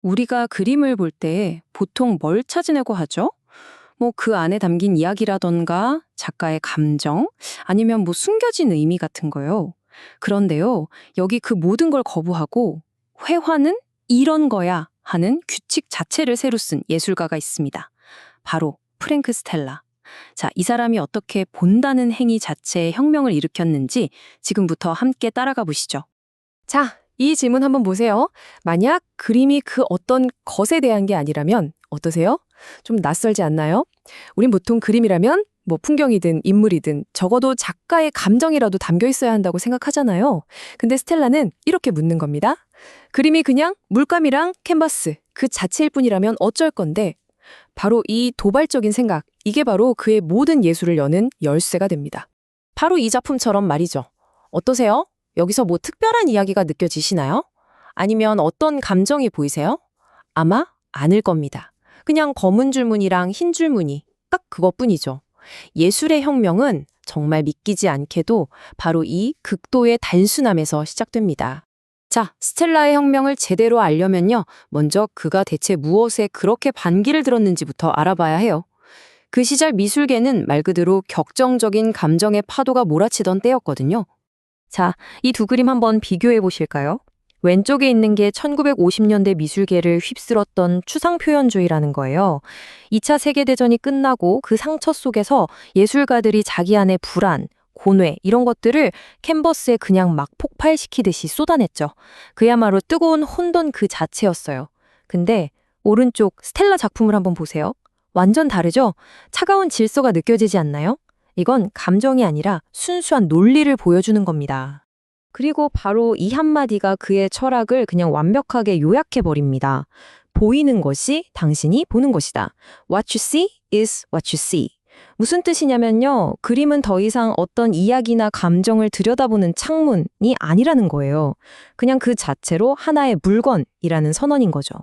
우리가 그림을 볼 때 보통 뭘 찾으려고 하죠? 뭐 그 안에 담긴 이야기라던가 작가의 감정, 아니면 뭐 숨겨진 의미 같은 거요. 그런데요, 여기 그 모든 걸 거부하고 회화는 이런 거야 하는 규칙 자체를 새로 쓴 예술가가 있습니다. 바로 프랭크 스텔라. 자, 이 사람이 어떻게 본다는 행위 자체에 혁명을 일으켰는지 지금부터 함께 따라가 보시죠. 자, 이 질문 한번 보세요. 만약 그림이 그 어떤 것에 대한 게 아니라면 어떠세요? 좀 낯설지 않나요? 우린 보통 그림이라면 뭐 풍경이든 인물이든 적어도 작가의 감정이라도 담겨 있어야 한다고 생각하잖아요. 근데 스텔라는 이렇게 묻는 겁니다. 그림이 그냥 물감이랑 캔버스 그 자체일 뿐이라면 어쩔 건데 바로 이 도발적인 생각, 이게 바로 그의 모든 예술을 여는 열쇠가 됩니다. 바로 이 작품처럼 말이죠. 어떠세요? 여기서 뭐 특별한 이야기가 느껴지시나요? 아니면 어떤 감정이 보이세요? 아마 아닐 겁니다. 그냥 검은 줄무늬랑 흰 줄무늬, 딱 그것뿐이죠. 예술의 혁명은 정말 믿기지 않게도 바로 이 극도의 단순함에서 시작됩니다. 자, 스텔라의 혁명을 제대로 알려면요. 먼저 그가 대체 무엇에 그렇게 반기를 들었는지부터 알아봐야 해요. 그 시절 미술계는 말 그대로 격정적인 감정의 파도가 몰아치던 때였거든요. 자, 이 두 그림 한번 비교해 보실까요? 왼쪽에 있는 게 1950년대 미술계를 휩쓸었던 추상표현주의라는 거예요. 2차 세계대전이 끝나고 그 상처 속에서 예술가들이 자기 안의 불안, 고뇌 이런 것들을 캔버스에 그냥 막 폭발시키듯이 쏟아냈죠. 그야말로 뜨거운 혼돈 그 자체였어요. 근데 오른쪽 스텔라 작품을 한번 보세요. 완전 다르죠? 차가운 질서가 느껴지지 않나요? 이건 감정이 아니라 순수한 논리를 보여주는 겁니다. 그리고 바로 이 한마디가 그의 철학을 그냥 완벽하게 요약해버립니다. 보이는 것이 당신이 보는 것이다. What you see is what you see. 무슨 뜻이냐면요. 그림은 더 이상 어떤 이야기나 감정을 들여다보는 창문이 아니라는 거예요. 그냥 그 자체로 하나의 물건이라는 선언인 거죠.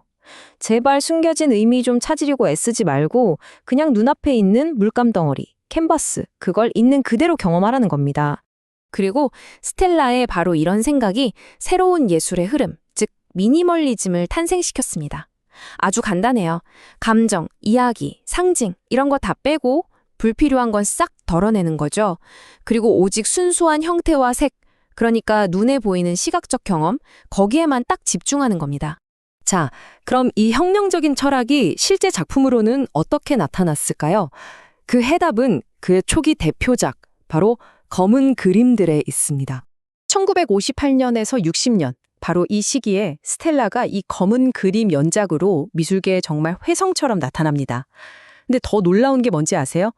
제발 숨겨진 의미 좀 찾으려고 애쓰지 말고 그냥 눈앞에 있는 물감 덩어리, 캔버스, 그걸 있는 그대로 경험하라는 겁니다. 그리고 스텔라의 바로 이런 생각이 새로운 예술의 흐름, 즉 미니멀리즘을 탄생시켰습니다. 아주 간단해요. 감정, 이야기, 상징 이런 거 다 빼고 불필요한 건 싹 덜어내는 거죠. 그리고 오직 순수한 형태와 색, 그러니까 눈에 보이는 시각적 경험, 거기에만 딱 집중하는 겁니다. 자, 그럼 이 혁명적인 철학이 실제 작품으로는 어떻게 나타났을까요? 그 해답은 그의 초기 대표작, 바로 검은 그림들에 있습니다. 1958년에서 60년, 바로 이 시기에 스텔라가 이 검은 그림 연작으로 미술계에 정말 훼성처럼 나타납니다. 근데 더 놀라운 게 뭔지 아세요?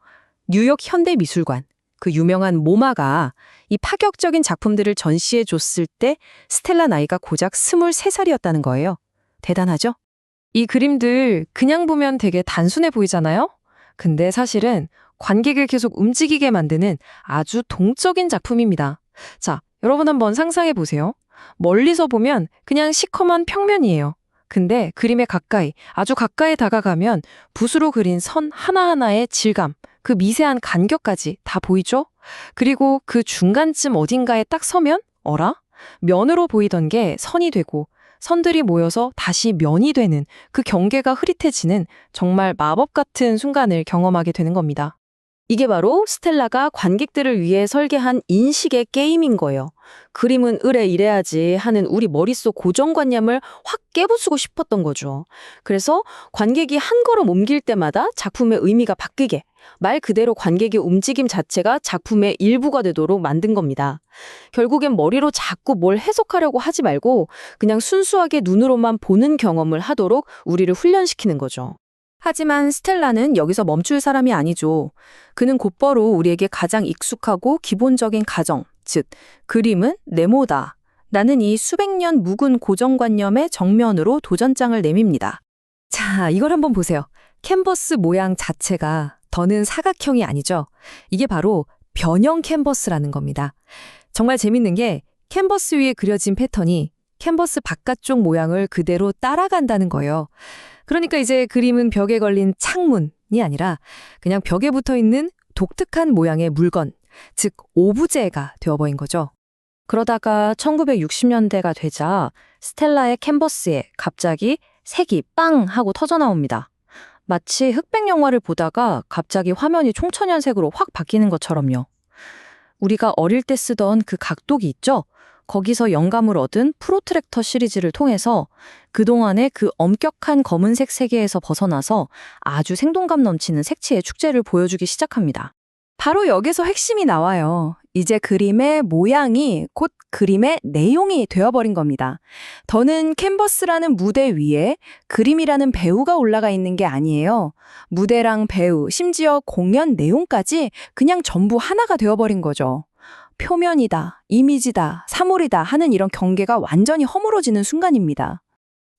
뉴욕 현대미술관, 그 유명한 모마가 이 파격적인 작품들을 전시해 줬을 때 스텔라 나이가 고작 23살이었다는 거예요. 대단하죠? 이 그림들 그냥 보면 되게 단순해 보이잖아요? 근데 사실은 관객을 계속 움직이게 만드는 아주 동적인 작품입니다. 자, 여러분 한번 상상해 보세요. 멀리서 보면 그냥 시커먼 평면이에요. 근데 그림에 가까이, 아주 가까이 다가가면 붓으로 그린 선 하나하나의 질감, 그 미세한 간격까지 다 보이죠? 그리고 그 중간쯤 어딘가에 딱 서면, 어라? 면으로 보이던 게 선이 되고, 선들이 모여서 다시 면이 되는 그 경계가 흐릿해지는 정말 마법 같은 순간을 경험하게 되는 겁니다. 이게 바로 스텔라가 관객들을 위해 설계한 인식의 게임인 거예요. 그림은 으래 이래야지 하는 우리 머릿속 고정관념을 확 깨부수고 싶었던 거죠. 그래서 관객이 한 걸음 옮길 때마다 작품의 의미가 바뀌게, 말 그대로 관객의 움직임 자체가 작품의 일부가 되도록 만든 겁니다. 결국엔 머리로 자꾸 뭘 해석하려고 하지 말고 그냥 순수하게 눈으로만 보는 경험을 하도록 우리를 훈련시키는 거죠. 하지만 스텔라는 여기서 멈출 사람이 아니죠. 그는 곧바로 우리에게 가장 익숙하고 기본적인 가정, 즉 그림은 네모다. 나는 이 수백 년 묵은 고정관념의 정면으로 도전장을 내밉니다. 자, 이걸 한번 보세요. 캔버스 모양 자체가 더는 사각형이 아니죠. 이게 바로 변형 캔버스라는 겁니다. 정말 재밌는 게 캔버스 위에 그려진 패턴이 캔버스 바깥쪽 모양을 그대로 따라간다는 거예요. 그러니까 이제 그림은 벽에 걸린 창문이 아니라 그냥 벽에 붙어 있는 독특한 모양의 물건, 즉 오브제가 되어버린 거죠. 그러다가 1960년대가 되자 스텔라의 캔버스에 갑자기 색이 빵 하고 터져 나옵니다. 마치 흑백 영화를 보다가 갑자기 화면이 총천연색으로 확 바뀌는 것처럼요. 우리가 어릴 때 쓰던 그 각도기 있죠? 거기서 영감을 얻은 프로트랙터 시리즈를 통해서 그동안의 그 엄격한 검은색 세계에서 벗어나서 아주 생동감 넘치는 색채의 축제를 보여주기 시작합니다. 바로 여기서 핵심이 나와요. 이제 그림의 모양이 곧 그림의 내용이 되어버린 겁니다. 더는 캔버스라는 무대 위에 그림이라는 배우가 올라가 있는 게 아니에요. 무대랑 배우, 심지어 공연 내용까지 그냥 전부 하나가 되어버린 거죠. 표면이다, 이미지다, 사물이다 하는 이런 경계가 완전히 허물어지는 순간입니다.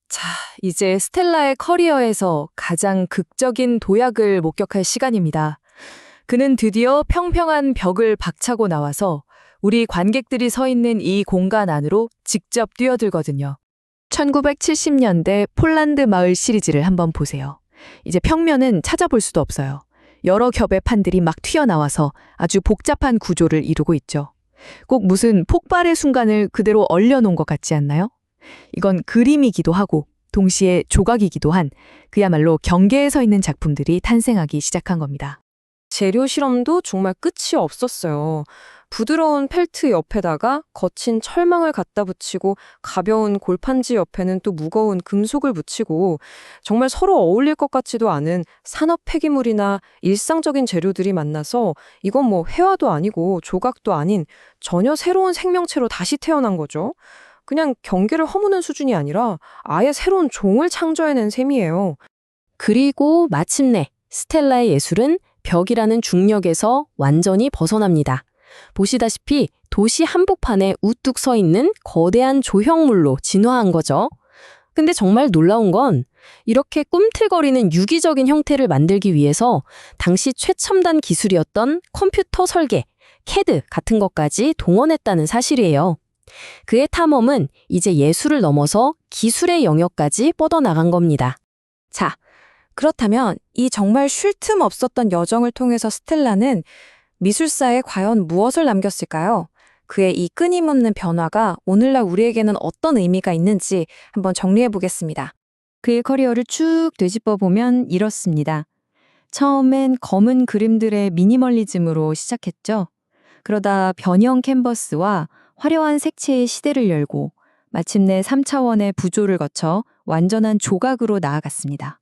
자, 이제 스텔라의 커리어에서 가장 극적인 도약을 목격할 시간입니다. 그는 드디어 평평한 벽을 박차고 나와서 우리 관객들이 서 있는 이 공간 안으로 직접 뛰어들거든요. 1970년대 폴란드 마을 시리즈를 한번 보세요. 이제 평면은 찾아볼 수도 없어요. 여러 겹의 판들이 막 튀어나와서 아주 복잡한 구조를 이루고 있죠. 꼭 무슨 폭발의 순간을 그대로 얼려놓은 것 같지 않나요? 이건 그림이기도 하고 동시에 조각이기도 한 그야말로 경계에 서 있는 작품들이 탄생하기 시작한 겁니다. 재료 실험도 정말 끝이 없었어요. 부드러운 펠트 옆에다가 거친 철망을 갖다 붙이고 가벼운 골판지 옆에는 또 무거운 금속을 붙이고 정말 서로 어울릴 것 같지도 않은 산업 폐기물이나 일상적인 재료들이 만나서 이건 뭐 회화도 아니고 조각도 아닌 전혀 새로운 생명체로 다시 태어난 거죠. 그냥 경계를 허무는 수준이 아니라 아예 새로운 종을 창조해낸 셈이에요. 그리고 마침내 스텔라의 예술은 벽이라는 중력에서 완전히 벗어납니다. 보시다시피 도시 한복판에 우뚝 서 있는 거대한 조형물로 진화한 거죠. 근데 정말 놀라운 건 이렇게 꿈틀거리는 유기적인 형태를 만들기 위해서 당시 최첨단 기술이었던 컴퓨터 설계, CAD 같은 것까지 동원했다는 사실이에요. 그의 탐험은 이제 예술을 넘어서 기술의 영역까지 뻗어나간 겁니다. 자, 그렇다면 이 정말 쉴 틈 없었던 여정을 통해서 스텔라는 미술사에 과연 무엇을 남겼을까요? 그의 이 끊임없는 변화가 오늘날 우리에게는 어떤 의미가 있는지 한번 정리해 보겠습니다. 그의 커리어를 쭉 되짚어 보면 이렇습니다. 처음엔 검은 그림들의 미니멀리즘으로 시작했죠. 그러다 변형 캔버스와 화려한 색채의 시대를 열고 마침내 3차원의 부조를 거쳐 완전한 조각으로 나아갔습니다.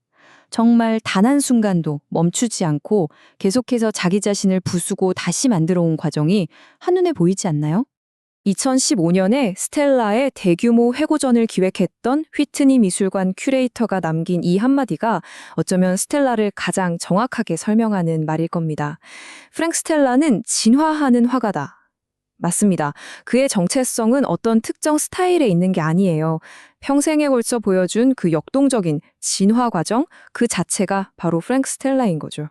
정말 단 한순간도 멈추지 않고 계속해서 자기 자신을 부수고 다시 만들어 온 과정이 한눈에 보이지 않나요? 2015년에 스텔라의 대규모 회고전을 기획했던 휘트니 미술관 큐레이터가 남긴 이 한마디가 어쩌면 스텔라를 가장 정확하게 설명하는 말일 겁니다. 프랭크 스텔라는 진화하는 화가다. 맞습니다. 그의 정체성은 어떤 특정 스타일에 있는 게 아니에요. 평생에 걸쳐 보여준 그 역동적인 진화 과정 그 자체가 바로 프랭크 스텔라인 거죠.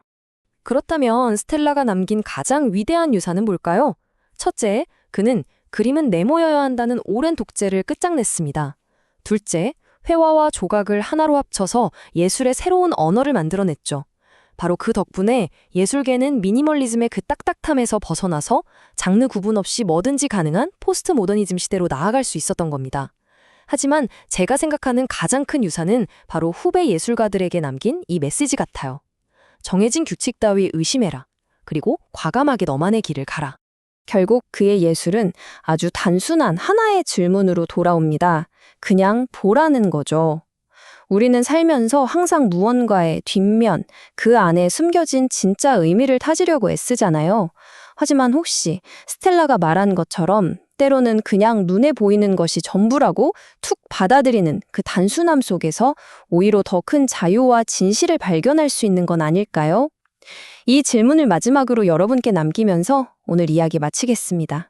그렇다면 스텔라가 남긴 가장 위대한 유산은 뭘까요? 첫째, 그는 그림은 내모여야 한다는 오랜 독재를 끝장냈습니다. 둘째, 회화와 조각을 하나로 합쳐서 예술의 새로운 언어를 만들어냈죠. 바로 그 덕분에 예술계는 미니멀리즘의 그 딱딱함에서 벗어나서 장르 구분 없이 뭐든지 가능한 포스트 모더니즘 시대로 나아갈 수 있었던 겁니다. 하지만 제가 생각하는 가장 큰 유산은 바로 후배 예술가들에게 남긴 이 메시지 같아요. 정해진 규칙 따위 의심해라. 그리고 과감하게 너만의 길을 가라. 결국 그의 예술은 아주 단순한 하나의 질문으로 돌아옵니다. 그냥 보라는 거죠. 우리는 살면서 항상 무언가의 뒷면, 그 안에 숨겨진 진짜 의미를 찾으려고 애쓰잖아요. 하지만 혹시 스텔라가 말한 것처럼 때로는 그냥 눈에 보이는 것이 전부라고 툭 받아들이는 그 단순함 속에서 오히려 더 큰 자유와 진실을 발견할 수 있는 건 아닐까요? 이 질문을 마지막으로 여러분께 남기면서 오늘 이야기 마치겠습니다.